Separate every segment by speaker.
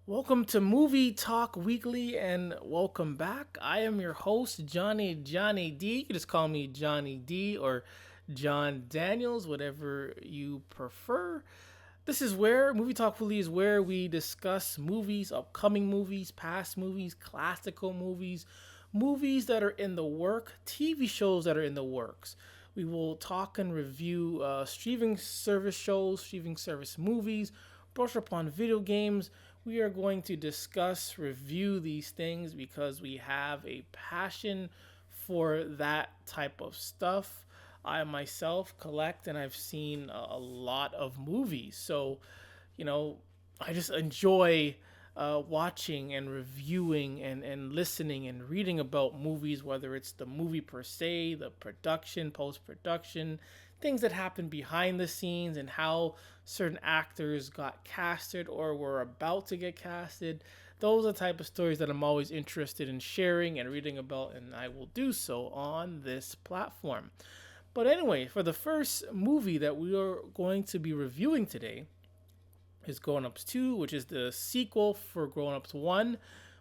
Speaker 1: Welcome to Movie Talk Weekly and welcome back. I am your host, Johnny D. You can just call me Johnny D or John Daniels, whatever you prefer. This is where Movie Talk Weekly is where we discuss movies, upcoming movies, past movies, classical movies, movies that are in the work, TV shows that are in the works. We will talk and review streaming service shows, streaming service movies, brush upon video games. We are going to discuss, review these things because we have a passion for that type of stuff. I myself collect and I've seen a lot of movies. So, you know, I just enjoy watching and reviewing and listening and reading about movies, whether it's the movie per se, the production, post production, things that happen behind the scenes, and how certain actors got casted or were about to get casted. Those are the type of stories that I'm always interested in sharing and reading about, and I will do so on this platform. But anyway, for the first movie that we are going to be reviewing today, is Grown Ups 2, which is the sequel for Grown Ups 1,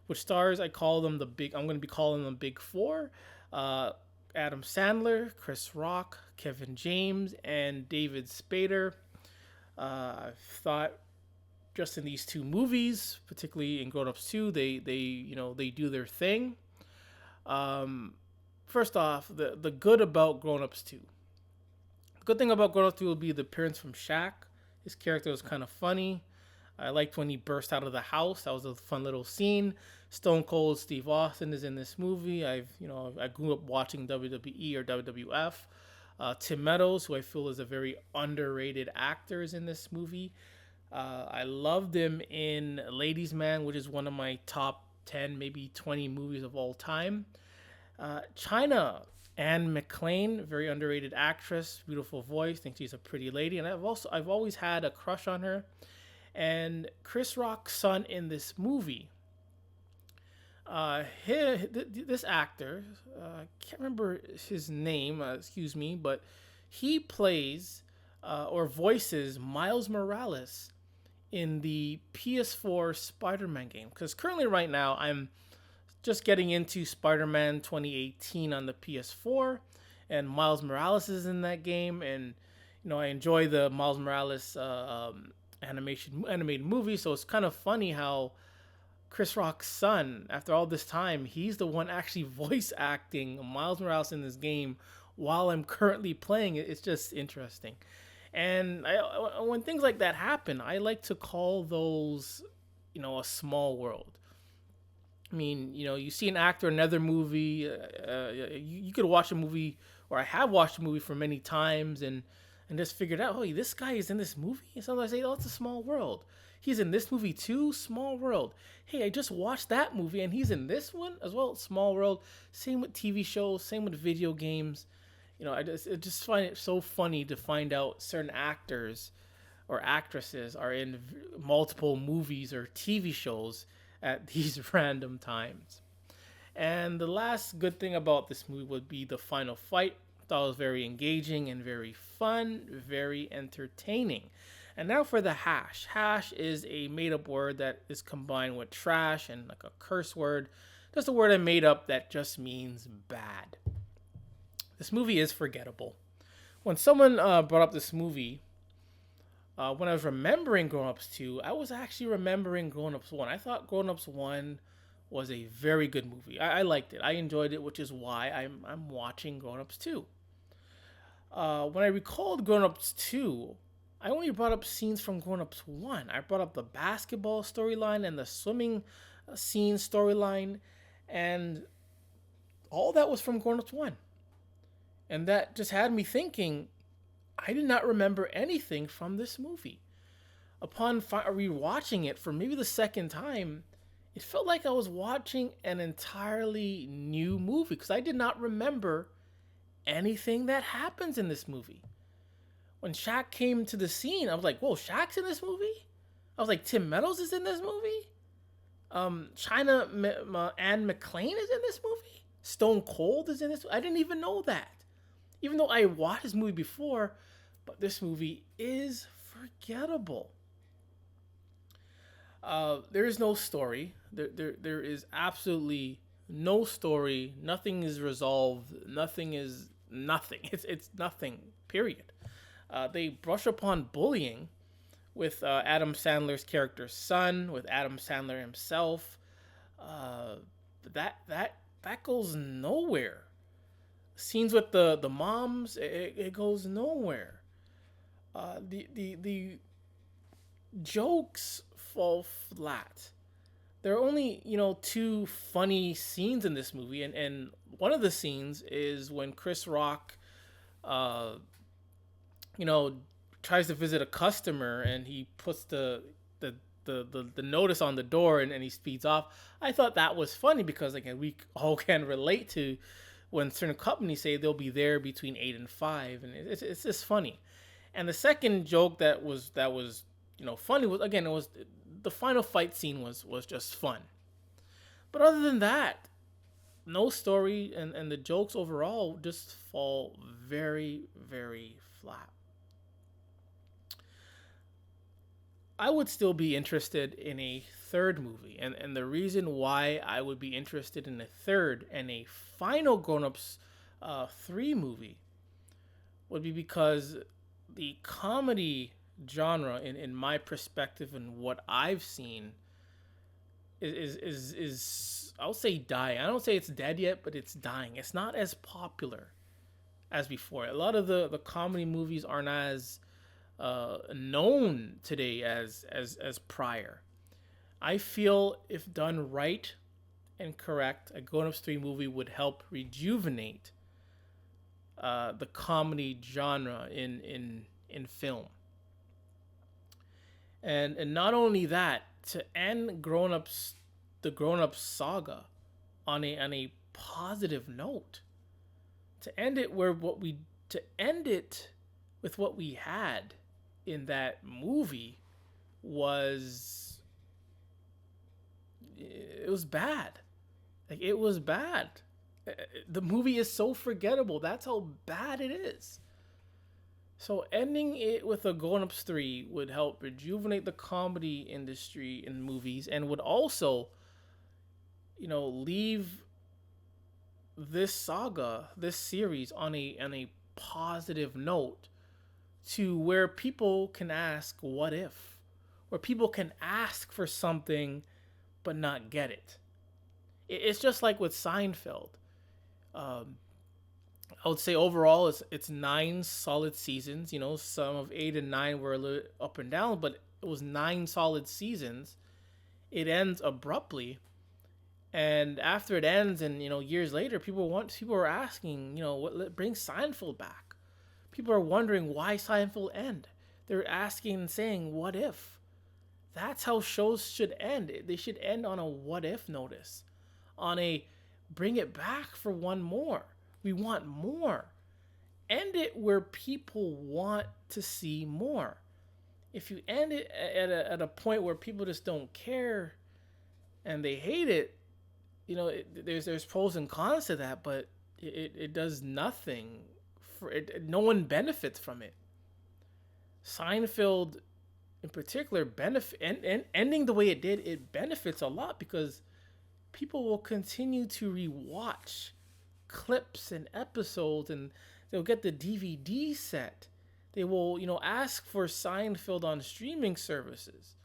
Speaker 1: which stars, I'm going to be calling them Big Four. Uh, Adam Sandler, Chris Rock, Kevin James, and David Spader. I thought just in these two movies, particularly in Grown Ups 2, they do their thing. Um, First off, the good about Grown Ups 2. The good thing about Grown Ups 2 will be the appearance from Shaq. His character was kind of funny. I liked when he burst out of the house. That was a fun little scene. Stone Cold Steve Austin is in this movie. I grew up watching WWE or WWF. Tim Meadows, who I feel is a very underrated actor, is in this movie. I loved him in Ladies Man, which is one of my top 10, maybe 20 movies of all time. China, Anne McClain, very underrated actress, beautiful voice. Think she's a pretty lady, and I've always had a crush on her. And Chris Rock's son in this movie, this actor, I can't remember his name, excuse me, but he plays or voices Miles Morales in the PS4 Spider-Man game. Because currently, right now, I'm just getting into Spider-Man 2018 on the PS4, and Miles Morales is in that game, and I enjoy the Miles Morales animated movie. So it's kind of funny how Chris Rock's son, after all this time, he's the one actually voice acting Miles Morales in this game while I'm currently playing it. It's just interesting. And when things like that happen, I like to call those, a small world. I mean, you see an actor in another movie. You could watch a movie, or I have watched a movie for many times, and just figured out, oh, this guy is in this movie. And sometimes I say, oh, it's a small world. He's in this movie too, small world. Hey, I just watched that movie, and he's in this one as well, small world. Same with TV shows, same with video games. I just find it so funny to find out certain actors or actresses are in multiple movies or TV shows at these random times. And the last good thing about this movie would be the final fight. I thought it was very engaging and very fun, very entertaining. And now for the hash. Hash is a made up word that is combined with trash and like a curse word. Just a word I made up that just means bad. This movie is forgettable. When someone brought up this movie, when I was remembering Grown Ups 2, I was actually remembering Grown Ups 1. I thought Grown Ups 1 was a very good movie. I liked it. I enjoyed it, which is why I'm watching Grown Ups 2. When I recalled Grown Ups 2, I only brought up scenes from Grown Ups 1. I brought up the basketball storyline and the swimming scene storyline, and all that was from Grown Ups 1. And that just had me thinking, I did not remember anything from this movie. Upon rewatching it for maybe the second time, it felt like I was watching an entirely new movie because I did not remember anything that happens in this movie. When Shaq came to the scene, I was like, whoa, Shaq's in this movie? I was like, Tim Meadows is in this movie? Anne McClain is in this movie? Stone Cold is in this? I didn't even know that. Even though I watched this movie before, but this movie is forgettable. There is no story. There is absolutely no story. Nothing is resolved. Nothing is nothing. It's nothing. Period. They brush upon bullying with Adam Sandler's character's son, with Adam Sandler himself. Uh, that goes nowhere. Scenes with the moms, it goes nowhere. The jokes fall flat. There are only two funny scenes in this movie, and one of the scenes is when Chris Rock, uh, you know, tries to visit a customer and he puts the notice on the door, and he speeds off. I thought that was funny because again we all can relate to when certain companies say they'll be there between 8 and 5, and it's just funny. And the second joke that was funny was, again, it was the final fight scene was just fun. But other than that, no story, and the jokes overall just fall very, very flat. I would still be interested in a third movie. And the reason why I would be interested in a third and a final Grown Ups 3 movie would be because the comedy genre, in my perspective and what I've seen, is I'll say dying. I don't say it's dead yet, but it's dying. It's not as popular as before. A lot of the comedy movies aren't as known today as prior. I feel if done right and correct, a Grown Ups 3 movie would help rejuvenate the comedy genre in film. And not only that, to end the Grown Ups saga on a positive note, to end it where what we to end it with what we had in that movie was, it was bad. Like, it was bad. The movie is so forgettable. That's how bad it is. So ending it with a Grown Ups 3 would help rejuvenate the comedy industry in movies, and would also, leave this saga, this series on a positive note, to where people can ask what if, where people can ask for something but not get it. It's just like with Seinfeld. Um, I would say overall it's 9 solid seasons. Some of 8 and 9 were a little up and down, but it was 9 solid seasons. It ends abruptly, and after it ends, and years later, people are asking, what brings Seinfeld back. People are wondering why Seinfeld end. They're asking and saying, what if? That's how shows should end. They should end on a what if notice, on a bring it back for one more. We want more. End it where people want to see more. If you end it at a point where people just don't care and they hate it, there's pros and cons to that, but it does nothing for it. No one benefits from it. Seinfeld, in particular, and ending the way it did, it benefits a lot because people will continue to rewatch clips and episodes, and they'll get the DVD set. They will, ask for Seinfeld on streaming services.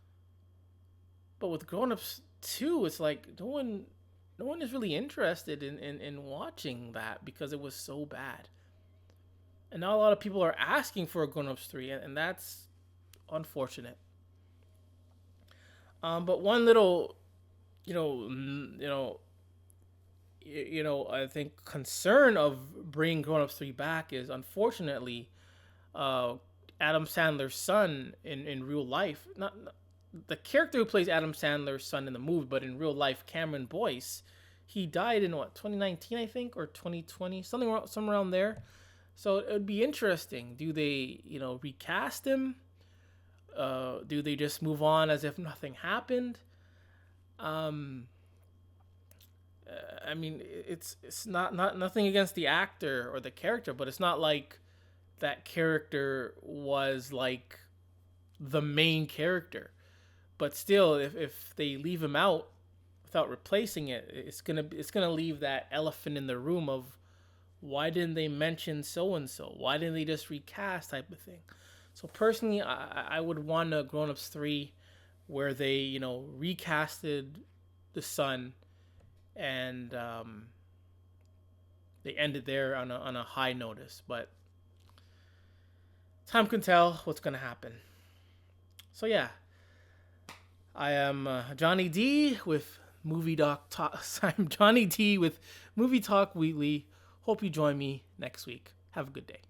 Speaker 1: But with Grown Ups 2, it's like no one is really interested in watching that because it was so bad. And now a lot of people are asking for a Grown Ups 3, and that's unfortunate. But one little, you know, I think concern of bringing Grown Ups 3 back is, unfortunately, uh, Adam Sandler's son in real life. Not the character who plays Adam Sandler's son in the movie, but in real life, Cameron Boyce. He died in 2019, I think, or 2020, somewhere around there. So it would be interesting. Do they recast him? Do they just move on as if nothing happened? Um, I mean, it's not nothing against the actor or the character, but it's not like that character was like the main character. But still, if they leave him out without replacing it, it's gonna leave that elephant in the room of why didn't they mention so and so? Why didn't they just recast type of thing? So personally, I would want a Grown Ups 3 where they, recasted the son, and they ended there on a high notice. But time can tell what's going to happen. So yeah, I am Johnny D with Movie Doc Talk. I'm Johnny D with Movie Talk Weekly. Hope you join me next week. Have a good day.